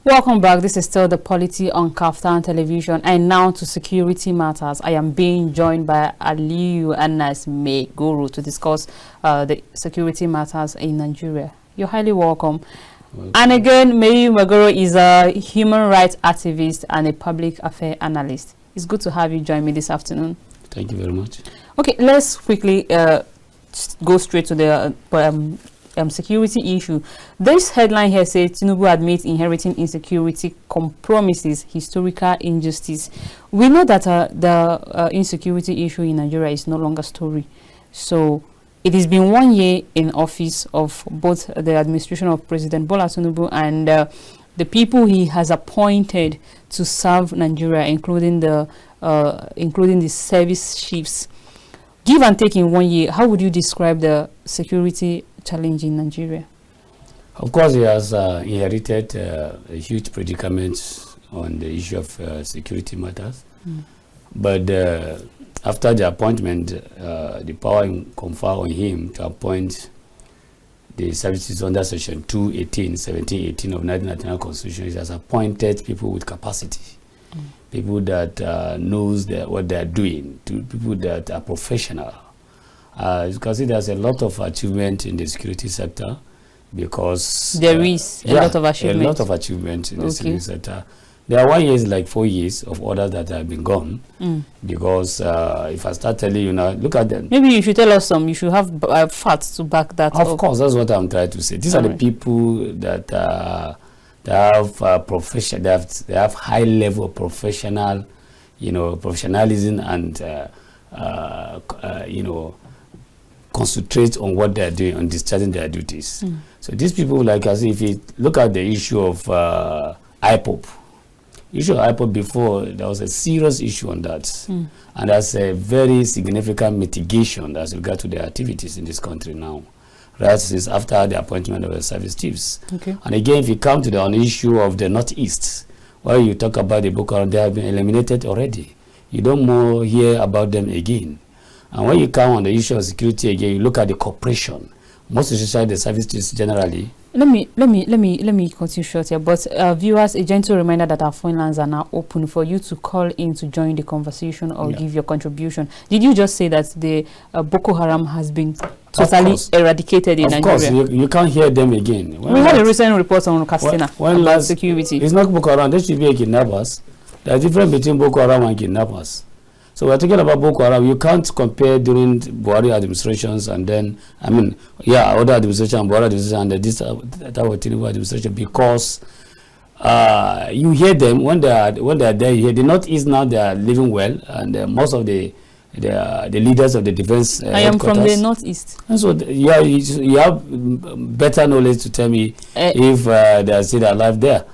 Welcome back. This is still the Polity on KAFTAN television, and now to security matters. I am being joined by Aliyu and Maigoro to discuss the security matters in Nigeria. You're highly welcome. And again, Maigoro is a human rights activist and a public affairs analyst. It's good to have you join me this afternoon. Thank you very much. Okay, let's quickly go straight to the security issue. This headline here says Tinubu admits inheriting insecurity compromises historical injustice. We know that the insecurity issue in Nigeria is no longer story. So it has been 1 year in office of both the administration of President Bola Tinubu and the people he has appointed to serve Nigeria, including the service chiefs. Give and take in 1 year, how would you describe the security challenge in Nigeria? Of course, he has inherited a huge predicament on the issue of security matters. But after the appointment, the power conferred on him to appoint the services under Section 218, 1718 of 1999 Constitution, he has appointed people with capacity. People that knows what they are doing, to people that are professional. You can see there's a lot of achievement in the security sector because there is a lot of achievement. A lot of achievement in the security sector. There are 1 year, like 4 years of orders that have been gone. Because if I start telling you now, look at them. Maybe you should tell us some. You should have facts to back that up. Of course, that's what I'm trying to say. These are the people that they have profession. They have high level of professional, professionalism and concentrate on what they are doing, on discharging their duties. So these people, like I say, if you look at the issue of IPOP, before, there was a serious issue on that. And that's a very significant mitigation as regard to their activities in this country now. Right, since after the appointment of the service chiefs. And again, if you come to the issue of the Northeast, where you talk about the Boko Haram, they have been eliminated already. You don't more hear about them again. And when you come on the issue of security again, you look at the cooperation. Most especially the service chiefs generally. Let me continue short here. But viewers, a gentle reminder that our phone lines are now open for you to call in to join the conversation or give your contribution. Did you just say that the Boko Haram has been totally eradicated in Nigeria? Of course, you can't hear them again. We had a recent report on Katsina about security. It's not Boko Haram. There should be a kidnappers. There's a difference between Boko Haram and kidnappers. So we're talking about Boko Haram. You can't compare during Buhari administrations and then, other administration and Buhari administration and this Tinubu administration, because you hear them when they are there. You hear the Northeast now, they are living well, and most of the leaders of the defense. I am from the Northeast. And so you have better knowledge to tell me if they are still alive there.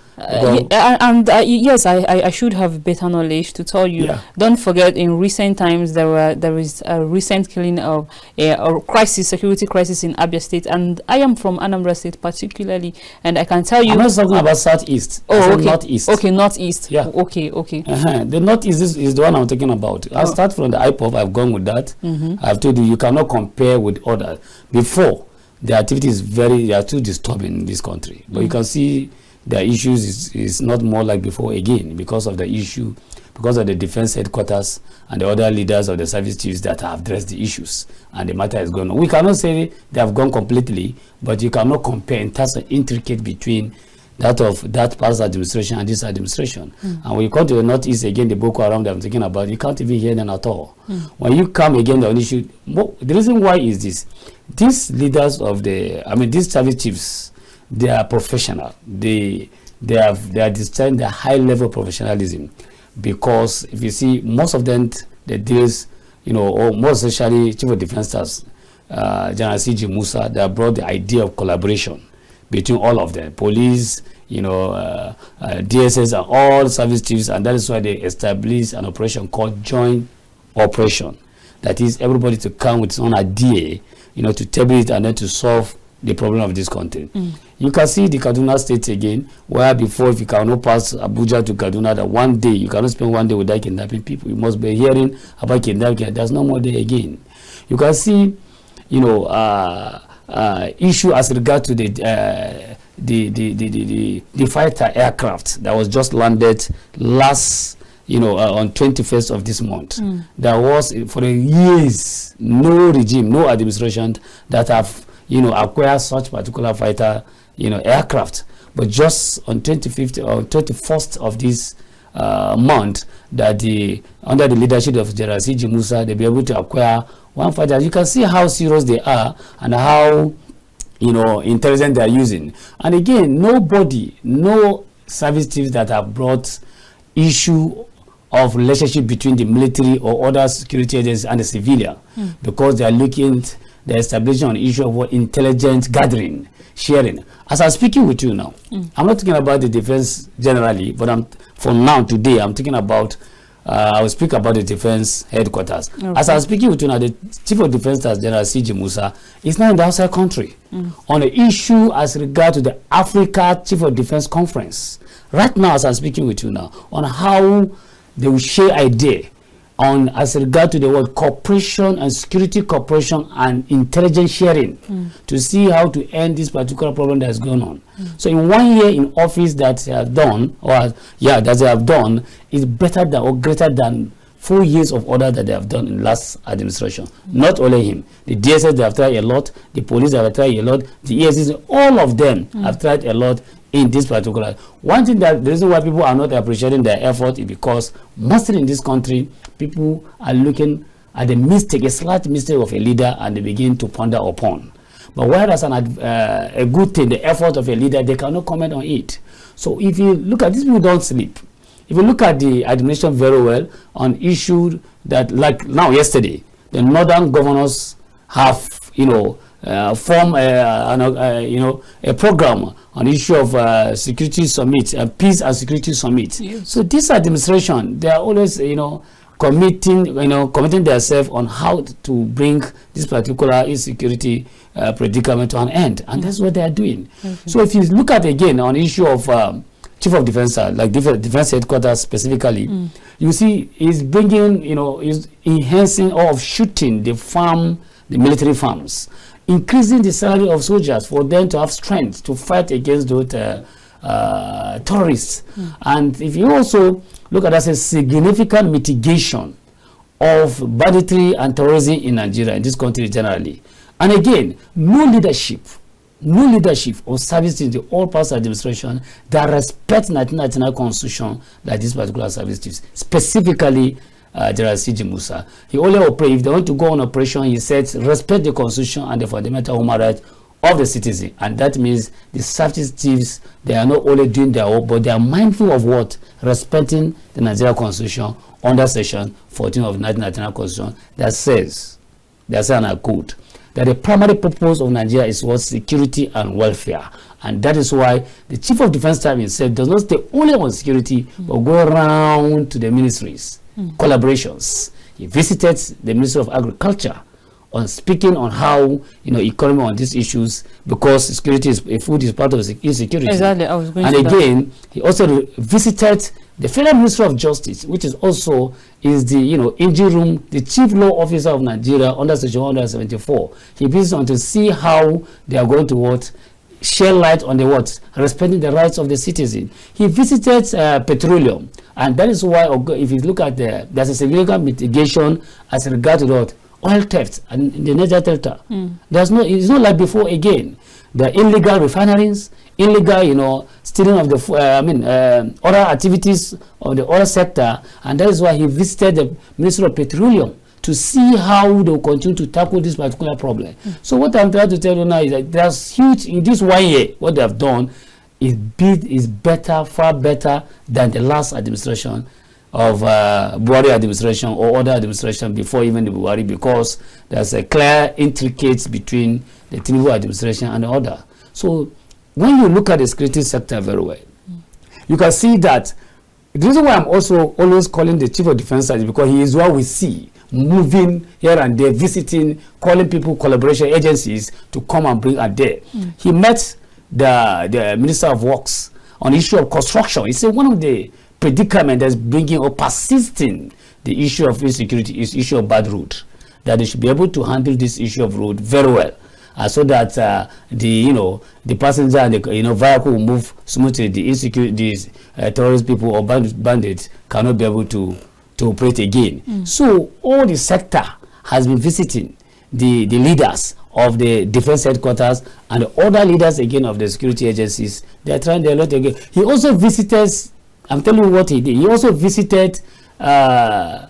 Yes, I should have better knowledge to tell you. Don't forget, in recent times there is a recent killing of a security crisis in Abia State, and I am from Anambra State particularly, and I can tell you. I'm not talking about Southeast. Oh, okay. Northeast. Okay, Northeast. Yeah. Okay. The Northeast is the one I'm talking about. I'll start from the IPOP. I've gone with that. I've told you cannot compare with others. Before, the activity they are too disturbing in this country, but you can see the issues is not more like before again because of the issue, because of the defense headquarters and the other leaders of the service chiefs that have addressed the issues, and the matter is going on. We cannot say they have gone completely, but you cannot compare in terms of intricate between that of that past administration and this administration. And when you come to the Northeast again, the Boko Haram that I'm talking about, you can't even hear them at all. When you come again on issue, the reason why is this: these leaders of these service chiefs, they are professional. They are displaying the high level of professionalism, because if you see most of them, the deals, or more especially Chief of Defense Staff, General C.G. Musa, they have brought the idea of collaboration between all of them, police, DSS, and all service chiefs, and that is why they established an operation called joint operation. That is, everybody to come with its own idea, to table it and then to solve the problem of this country. You can see the Kaduna State again, where before, if you cannot pass Abuja to Kaduna, that one day, you cannot spend 1 day without kidnapping people. You must be hearing about kidnapping. There's no more day again. You can see, issue as regard to the the fighter aircraft that was just landed last, on 21st of this month. There was, for years, no regime, no administration that have, acquired such particular fighter, aircraft. But just on 25th or 21st of this month, that under the leadership of General C.G. Musa, they'll be able to acquire one fighter. You can see how serious they are and how, intelligent they are using. And again, no service chiefs that have brought issue of relationship between the military or other security agencies and the civilian, because they are looking at the establishment on issue of what intelligence gathering, sharing. As I'm speaking with you now, I'm not talking about the defense generally, but for now, today, I'm talking about, I will speak about the defense headquarters. Okay. As I'm speaking with you now, the Chief of Defense Staff General C.G. Musa is now in the outside country on the issue as regard to the Africa Chief of Defense Conference. Right now, as I'm speaking with you now, on how they will share idea on as regard to the word cooperation and security cooperation and intelligence sharing to see how to end this particular problem that is going on. So in 1 year in office that they have done, is better than or greater than 4 years of order that they have done in last administration. Not only him, the DSS they have tried a lot, the police they have tried a lot, the ESS, all of them have tried a lot in this particular. One thing that the reason why people are not appreciating their effort is because mostly in this country, people are looking at the mistake, a slight mistake of a leader, and they begin to ponder upon. But whereas a good thing, the effort of a leader, they cannot comment on it. So if you look at these people, don't sleep. If you look at the administration very well on issue that, like now yesterday, the northern governors have form a program on issue of security summit, peace and security summit. Yes. So this administration, they are always committing themselves on how to bring this particular insecurity predicament to an end, and that's what they are doing. Okay. So if you look at again on issue of Chief of Defense, like defense headquarters specifically, you see is bringing, is enhancing or shooting the military farms, increasing the salary of soldiers for them to have strength to fight against those terrorists. And if you also look at that as a significant mitigation of banditry and terrorism in Nigeria, in this country generally. And again, no leadership or service in the all parts administration that respect 1999 constitution like this particular service chiefs, specifically General C.G. Musa. He only operates, if they want to go on operation, he says, respect the constitution and the fundamental human rights of the citizen. And that means the service chiefs, they are not only doing their work, but they are mindful of what? Respecting the Nigeria constitution under section 14 of 1999 constitution that says, and I quote, that the primary purpose of Nigeria is what? Security and welfare. And that is why the Chief of Defense Staff himself does not stay only on security, but go around to the ministries. Collaborations. He visited the Ministry of Agriculture on speaking on how economy on these issues, because security food is part of insecurity. Exactly, I was going and to again, that. He also visited the Federal Ministry of Justice, which is also the engine room, the chief law officer of Nigeria under section 174. He visits on to see how they are going to share light on the respecting the rights of the citizen. He visited petroleum, and that is why if you look at there's a significant mitigation as regard to oil theft and in the Niger Delta. It's not like before again. The illegal refineries, illegal stealing of the other activities of the oil sector, and that is why he visited the Ministry of Petroleum to see how they will continue to tackle this particular problem. So what I'm trying to tell you now is that there's huge, in this 1 year, what they have done is better, far better than the last administration of Buhari administration or other administration before even the Buhari, because there's a clear intricate between the Tinubu administration and the other. So when you look at the security sector very well, you can see that the reason why I'm also always calling the Chief of Defense is because he is what we see moving here and there, visiting, calling people, collaboration agencies to come and bring a day. He met the Minister of Works on the issue of construction. He said one of the predicament that's bringing or persisting the issue of insecurity is issue of bad road, that they should be able to handle this issue of road very well. so that the passenger and the vehicle will move smoothly. These terrorist people or bandits cannot be able to operate again. So all the sector has been visiting the leaders of the defense headquarters and the other leaders again of the security agencies. They are trying their lot again. He also visited, I'm telling you what he did. He also visited NFIU.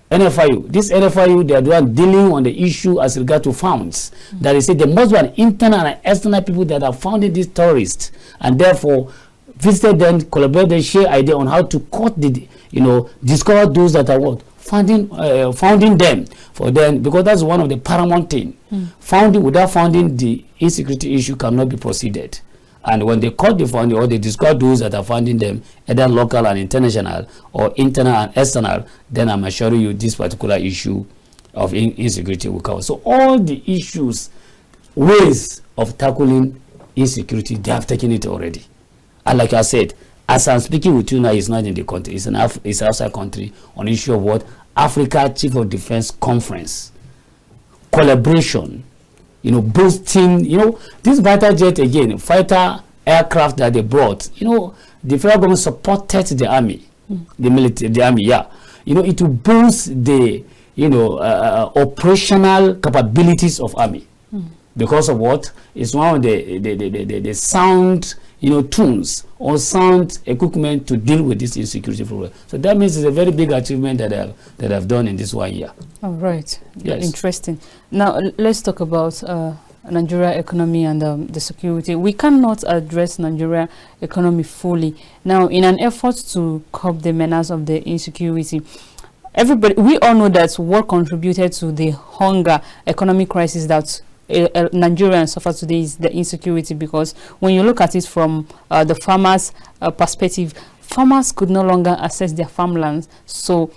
This NFIU, they are the one dealing on the issue as regard to funds. That they say there must be an internal and external people that are founding these terrorists, and therefore visited them, collaborated, share idea on how to cut the, discover those that are what founding them for them, because that's one of the paramount thing. Without founding, the insecurity issue cannot be proceeded. And when they cut the funding or they discover those that are funding them, either local and international or internal and external, then I'm assuring you this particular issue of insecurity will cover. So all the issues, ways of tackling insecurity, they have taken it already. And like I said, as I'm speaking with you now, it's not in the country, it's outside country on issue of what? Africa Chief of Defense Conference. Collaboration, boosting, this fighter jet again, fighter aircraft that they brought, the federal government supported the army, the military, the army, it will boost the, operational capabilities of army. Because of what? It's one of the sound, tools or sound equipment to deal with this insecurity problem. So that means it's a very big achievement that I've done in this 1 year. All right. Yes. Interesting. Now let's talk about Nigeria economy and the security. We cannot address Nigeria economy fully. Now, in an effort to curb the menace of the insecurity, we all know that what contributed to the hunger economic crisis that Nigerians suffer today is the insecurity, because when you look at it from the farmers' perspective, farmers could no longer access their farmlands. So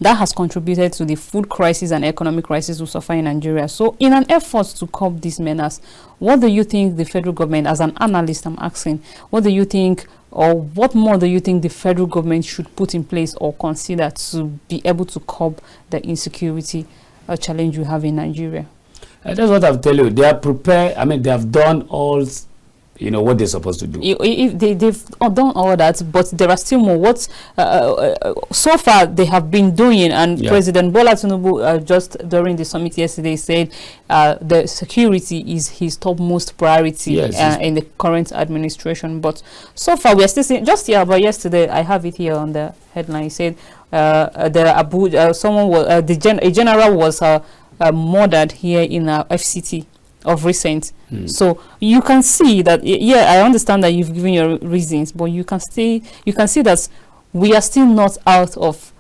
that has contributed to the food crisis and economic crisis we suffer in Nigeria. So in an effort to curb this menace, what do you think the federal government, as an analyst I'm asking, what do you think, or what more do you think the federal government should put in place or consider to be able to curb the insecurity challenge we have in Nigeria? That's what I've tell you. They are prepared. I mean, they have done all, what they're supposed to do. They've done all that, but there are still more. What so far they have been doing, and President Bola Tinubu just during the summit yesterday said the security is his topmost priority in the current administration. But so far we are still seeing, just about yesterday, I have it here on the headline. He said a general was murdered here in FCT of recent. So you can see that, I understand that you've given your reasons, but you can see that we are still not out of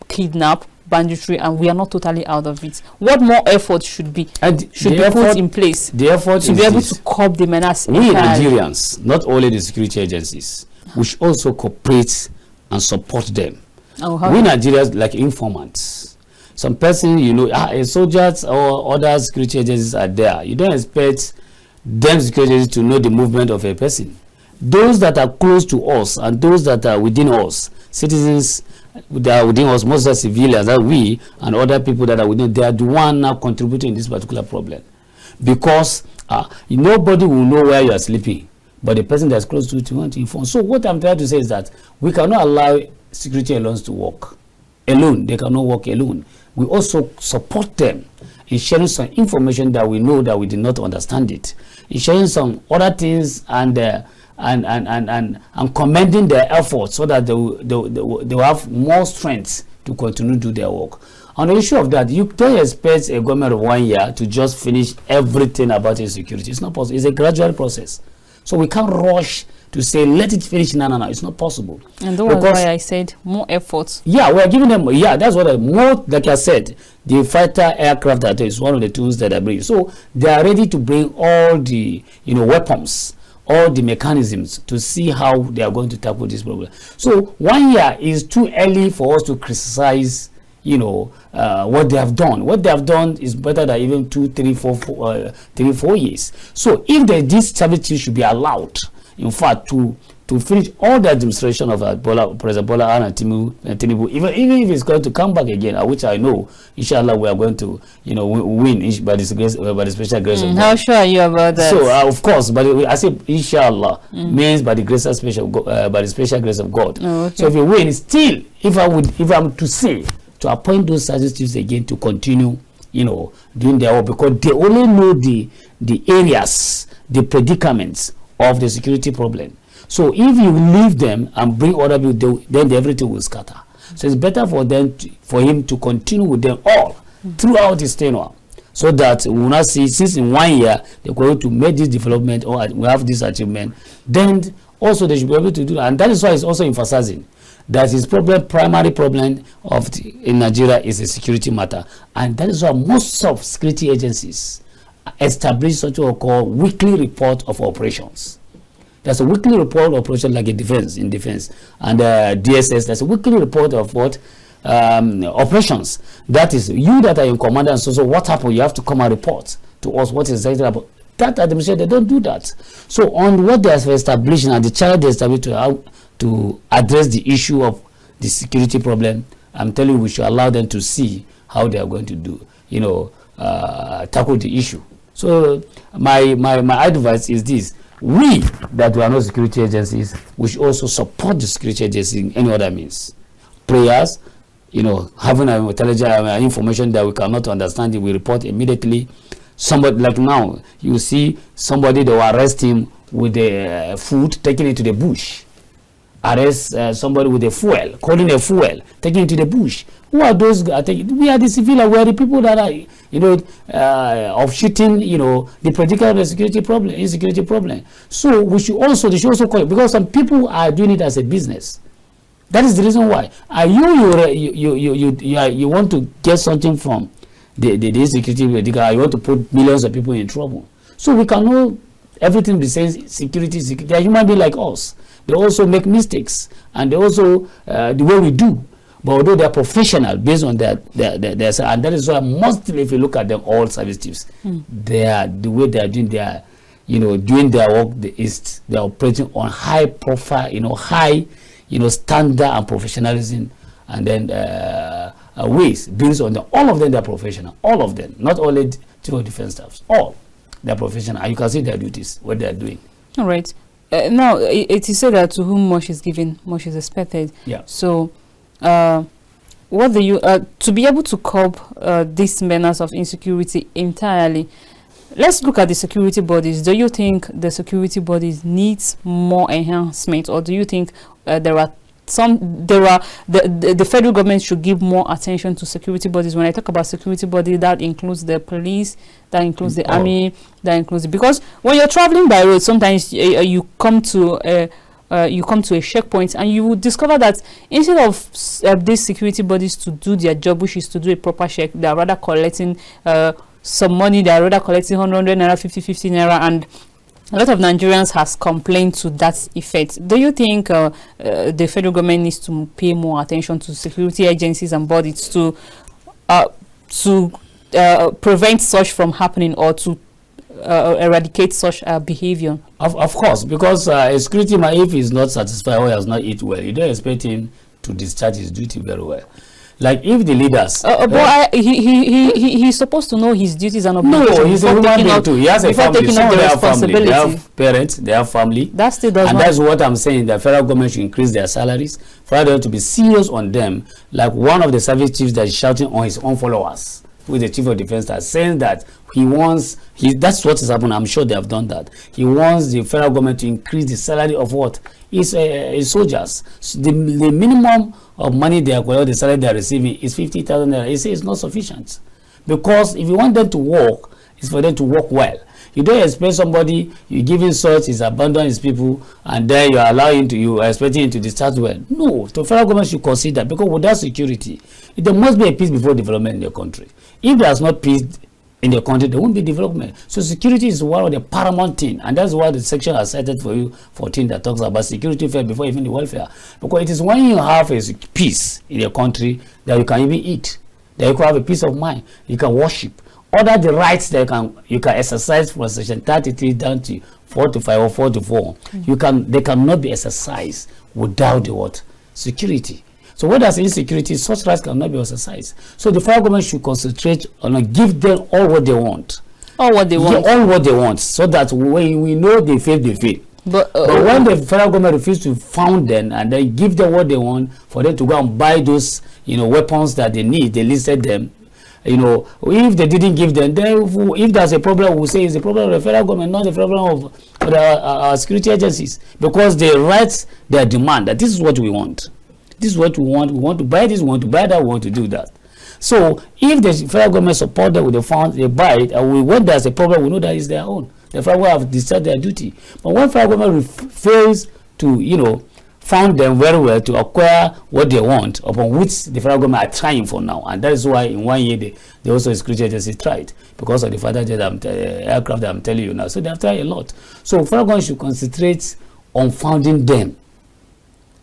kidnap, banditry, and we are not totally out of it. What more effort should be put in place the effort to be able to curb the menace? We Nigerians, not only the security agencies, we should also cooperate and support them. We Nigerians, like informants. Some person, soldiers or other security agencies are there. You don't expect them security agencies to know the movement of a person. Those that are close to us and those that are within us, citizens that are within us, most of the civilians, that we and other people that are within, they are the one now contributing in this particular problem. Because nobody will know where you are sleeping, but the person that's close to you want to inform. So what I'm trying to say is that we cannot allow security alone to work alone. They cannot work alone. We also support them in sharing some information that we know that we did not understand it, in sharing some other things and commending their efforts so that they will have more strength to continue to do their work. On the issue of that, you don't expect a government of 1 year to just finish everything about insecurity. It's not possible. It's a gradual process. So we can't rush to say, let it finish. No, it's not possible. And that was why I said more efforts. Yeah, we are giving them, that's what more, like I said, the fighter aircraft that is one of the tools that I bring. So they are ready to bring all the, weapons, all the mechanisms to see how they are going to tackle this problem. So 1 year is too early for us to criticize, what they have done. What they have done is better than even 2, 3, 4 years. So if this stability should be allowed, in fact, to to finish all the administration of President Bola and Tinubu, even if it's going to come back again, which I know, inshallah, we are going to, win by the special grace of God. How sure are you about that? So, of course, but I say inshallah means by the grace of by the special grace of God. Oh, okay. So if you win, still, if I'm to say, to appoint those service chiefs again to continue, doing their work, because they only know the areas, the predicaments of the security problem. So if you leave them and bring other people, then everything will scatter. So it's better for him to continue with them all throughout his tenure, so that we will not see, since in 1 year they're going to make this development or we have this achievement, then also they should be able to do that. And that is why it's also emphasizing that his primary problem in Nigeria is a security matter, and that is why most of security agencies establish such what we call weekly report of operations. There's a weekly report of operation like in defense, and DSS. There's a weekly report of what operations. That is, you that are in command, and so what happened, you have to come and report to us what is exactly about. That administration, they don't do that. So on what they have established and the challenge they established to address the issue of the security problem, I'm telling you, we should allow them to see how they are going to do, tackle the issue. So my advice is this: we that we are not security agencies, we should also support the security agencies in any other means. Prayers, having intelligent information that we cannot understand, we report immediately. Somebody, like now, you see somebody, they will arrest him with the food, taking it to the bush. Arrest somebody with a fuel, calling a fuel, taking it to the bush. Who are those? We are the civilians. We are the people that are, of shooting, the predicament of the security problem, insecurity problem. So they should also call it, because some people are doing it as a business. That is the reason why. You want to get something from the insecurity predicator. You want to put millions of people in trouble. So we cannot everything be saying security. They are human beings like us. They also make mistakes, and they also the way we do. But although they are professional based on their and that is why mostly, if you look at them, all service chiefs, they are the way they are doing their doing their work. They are operating on high profile, high standard and professionalism, and then ways based on all of them. They are professional, all of them, not only defense staffs, all they are professional, and you can see their duties, what they are doing. All right. Now it is said that to whom much is given, much is expected. Yeah. So, what do you to be able to curb these menace of insecurity entirely? Let's look at the security bodies. Do you think the security bodies needs more enhancement, or do you think the federal government should give more attention to security bodies? When I talk about security body, that includes the police, that includes the army, that includes because when you're traveling by road, sometimes you come to a checkpoint and you will discover that instead of these security bodies to do their job, which is to do a proper check, they are rather collecting some money. They are rather collecting 100 naira, 50 naira, and a lot of Nigerians has complained to that effect. Do you think the federal government needs to pay more attention to security agencies and bodies to prevent such from happening, or to eradicate such behavior? Of course, because a security man, if he's not satisfied or he has not eaten well, you don't expect him to discharge his duty very well. Like if the leaders, he's supposed to know his duties and obligations. No, he's a human being too. He has a family. Some they have family. They have parents. They have family. That still does and that's what I'm saying. The federal government should increase their salaries. For them to be serious on them. Like one of the service chiefs that is shouting on his own followers, who is the chief of defense staff, saying that he wants. That's what is happening. I'm sure they have done that. He wants the federal government to increase the salary of what his soldiers. So the minimum of money they are, the salary they are receiving is 50,000 naira. He says it's not sufficient, because if you want them to work, it's for them to work well. You don't expect somebody, you give him such, he's abandoned his people, and then you allow him to, you are expecting him to discharge well. No, the federal government should consider, because without security, there must be a peace before development in the country. If there's not peace in the country, there won't be development. So security is one of the paramount thing, and that's why the section I cited for you 14 that talks about security first before even the welfare. Because it is when you have a peace in your country that you can even eat, that you can have a peace of mind, you can worship. other the rights that you can exercise from section 33 down to 45 or 44, they cannot be exercised without the what? Security. So when there's insecurity, such rights cannot be exercised. So the federal government should concentrate on give them all what they want. All what they want. Yeah, all what they want, so that when we know they fail, they fail. But when the federal government refuses to fund them and then give them what they want for them to go and buy those, weapons that they need, they listed them. If they didn't give them, then if there's a problem, we'll say it's the problem of the federal government, not the problem of our security agencies, because they write their demand that this is what we want. This is what we want. We want to buy this. We want to buy that. We want to do that. So if the federal government support them with the funds, they buy it, and when there's a problem, we know that is their own. The federal government have discharged their duty. But when federal government fails to, fund them very well to acquire what they want, upon which the federal government are trying for now, and that is why in 1 year they also the security agency tried, because of the fighter jet aircraft that I'm telling you now. So they have tried a lot. So federal government should concentrate on funding them,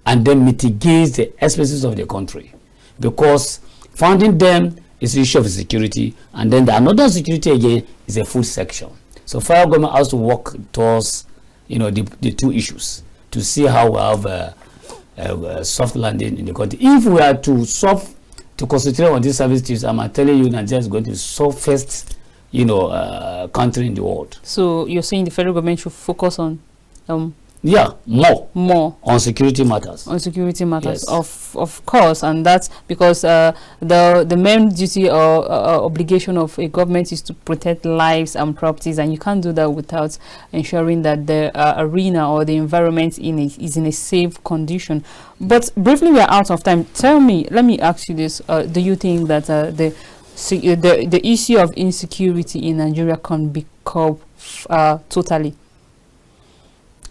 and then mitigate the expenses of the country, because funding them is the issue of security, and then another security again is a food section. So federal government has to work towards the two issues to see how we have a soft landing in the country. If we are to concentrate on these services, I'm telling you, Nigeria is going to be the softest country in the world. So you're saying the federal government should focus on more on security matters. On security matters, yes. Of course, and that's because the main duty or obligation of a government is to protect lives and properties, and you can't do that without ensuring that the arena or the environment is in a safe condition. But briefly, we are out of time. Let me ask you this: do you think that the issue of insecurity in Nigeria can be curbed totally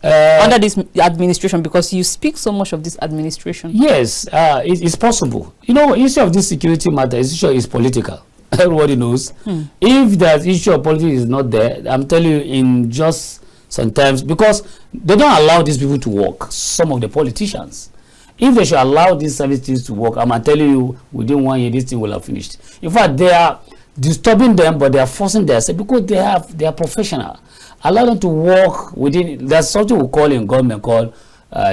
under this administration, because you speak so much of this administration? Yes, it's possible. Issue of this security matter is political. Everybody knows. If that issue of politics is not there, I'm telling you, in just sometimes, because they don't allow these people to work, some of the politicians. If they should allow these services to work, I'm telling you, within 1 year, this thing will have finished. In fact, they are disturbing them, but they are forcing themselves, because they are professional. Allow them to work within. There's something we call in government called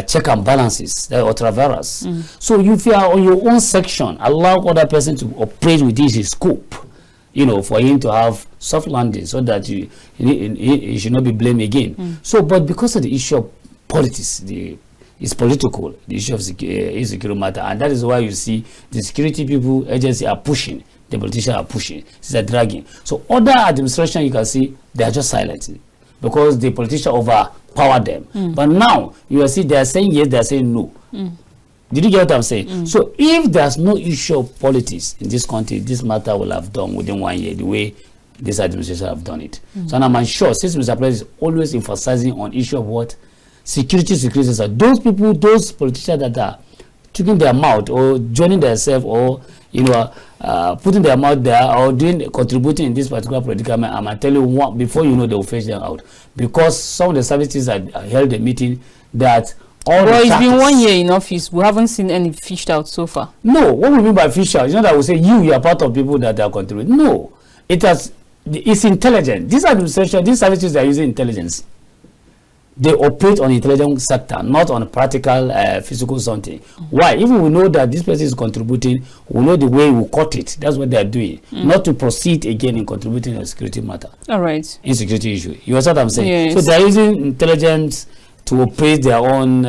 check and balances, or traveras. So if you are on your own section, allow other person to operate within his scope, for him to have soft landing, so that he should not be blamed again. So, but because of the issue of politics, it's political, the issue of insecurity matter, and that is why you see the security people agency are pushing, the politicians are pushing, they're dragging. So other administration, you can see they are just silent, because the politicians overpower them. But now you will see they are saying yes, they are saying no. Did you get what I'm saying? So if there's no issue of politics in this country, this matter will have done within 1 year, the way this administration have done it. So I'm sure, since Mr. President is always emphasizing on issue of what security. So those people, those politicians that are taking their mouth or joining themselves, or putting their mouth there, or contributing in this particular political matter, I'm telling you what, before you know, they will fetch them out, because some of the services that held a meeting that it's been 1 year in office. We haven't seen any fished out so far. No, what we mean by fish out is not that we say you are part of people that are contributing. No, it's intelligent. This administration, these services are using intelligence. They operate on intelligence sector, not on practical physical something. Why? If we know that this person is contributing, we know the way we cut it. That's what they are doing. Not to proceed again in contributing to a security matter. All right. Insecurity issue. You understand what I'm saying? Yes. So they are using intelligence to operate their own,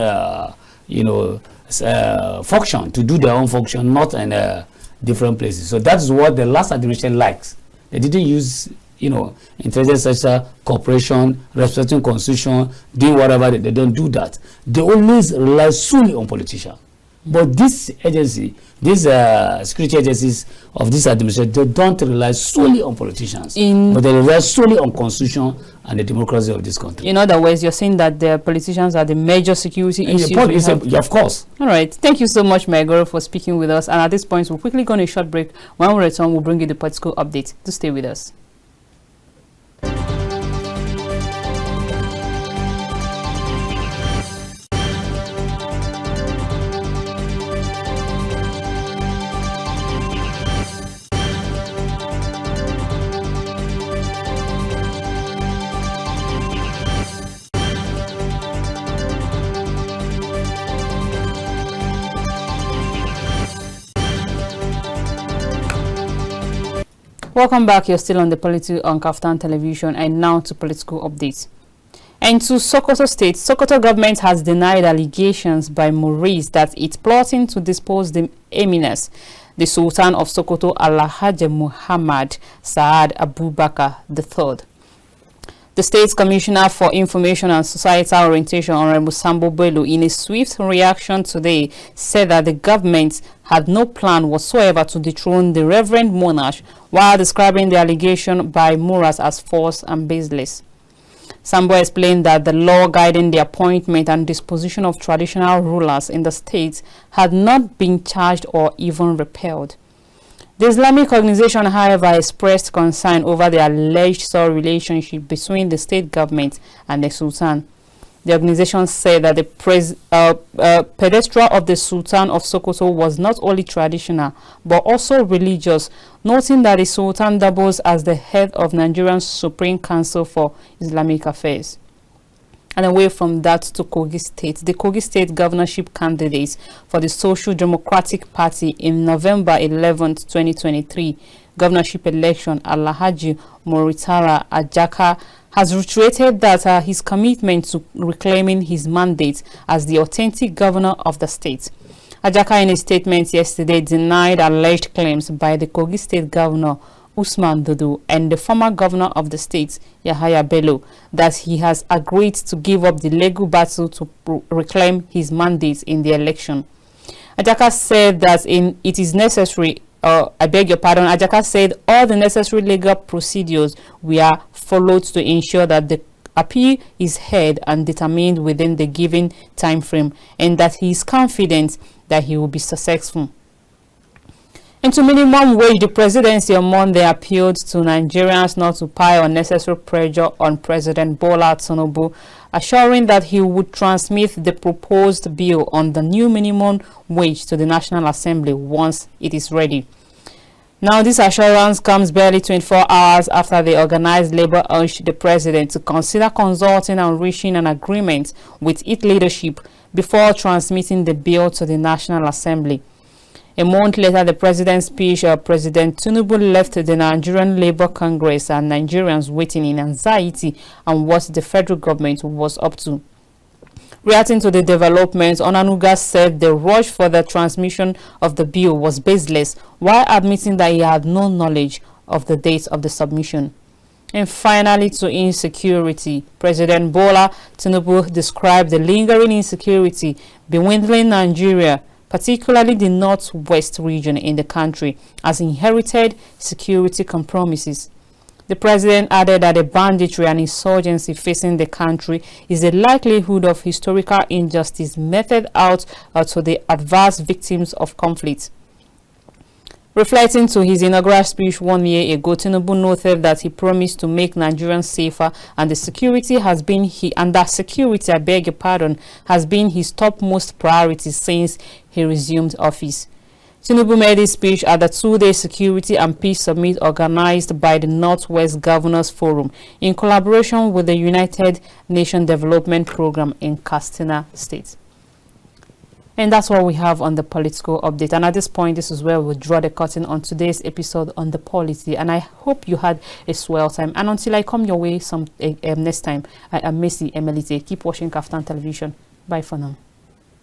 function, to do their own function, not in different places. So that's what the last administration likes. They didn't use intelligence sector, cooperation, respecting constitution, doing whatever. They don't do that. They always rely solely on politicians. But this agency, these security agencies of this administration, they don't rely solely on politicians, but they rely solely on constitution and the democracy of this country. In other words, you're saying that the politicians are the major security issues. Of course. All right. Thank you so much, Maigoro, for speaking with us. And at this point, we'll quickly go on a short break. When we return, we'll bring you the political update. To stay with us. Welcome back. You're still on the Polity on KAFTAN television, and now to political updates. And to Sokoto State, Sokoto government has denied allegations by Maurice that it's plotting to dispose the eminence, the Sultan of Sokoto, Alhaji Muhammad Saad Abubakar III. The State's Commissioner for Information and Societal Orientation, Honorable Sambo Bello, in a swift reaction today, said that the government had no plan whatsoever to dethrone the Reverend Monarch, while describing the allegation by Muras as false and baseless. Sambo explained that the law guiding the appointment and disposition of traditional rulers in the state had not been charged or even repealed. The Islamic organization, however, expressed concern over the alleged sole relationship between the state government and the Sultan. The organization said that the pedestal of the Sultan of Sokoto was not only traditional but also religious, noting that the Sultan doubles as the head of Nigeria's Supreme Council for Islamic Affairs. And away from that to Kogi State, the Kogi State governorship candidates for the Social Democratic Party in November 11, 2023 governorship election, Alhaji Moritara Ajaka, has reiterated that his commitment to reclaiming his mandate as the authentic governor of the state. Ajaka, in a statement yesterday, denied alleged claims by the Kogi State Governor Usman Dudu and the former governor of the state, Yahaya Bello, that he has agreed to give up the legal battle to reclaim his mandate in the election. Ajaka said that it is necessary, Ajaka said all the necessary legal procedures were followed to ensure that the appeal is heard and determined within the given time frame, and that he is confident that he will be successful. Into minimum wage, the presidency on Monday appealed to Nigerians not to pile unnecessary pressure on President Bola Tinubu, assuring that he would transmit the proposed bill on the new minimum wage to the National Assembly once it is ready. Now, this assurance comes barely 24 hours after the organized labor urged the president to consider consulting and reaching an agreement with its leadership before transmitting the bill to the National Assembly. A month later, the president's speech, President Tinubu left the Nigerian Labour Congress and Nigerians waiting in anxiety on what the federal government was up to. Reacting to the developments, Onanuga said the rush for the transmission of the bill was baseless, while admitting that he had no knowledge of the date of the submission. And finally, to insecurity, President Bola Tinubu described the lingering insecurity bewildering Nigeria, particularly the northwest region in the country, as inherited security compromises. The president added that the banditry and insurgency facing the country is the likelihood of historical injustice meted out to the adverse victims of conflict. Reflecting to his inaugural speech 1 year ago, Tinubu noted that he promised to make Nigerians safer, and has been his topmost priority since he resumed office. Tinubu made his speech at the two-day Security and Peace Summit organized by the Northwest Governors Forum in collaboration with the United Nations Development Program in Katsina State. And that's what we have on the political update. And at this point, this is where we'll draw the curtain on today's episode on the polity. And I hope you had a swell time. And until I come your way next time, I am Missy Emelite. Keep watching KAFTAN television. Bye for now.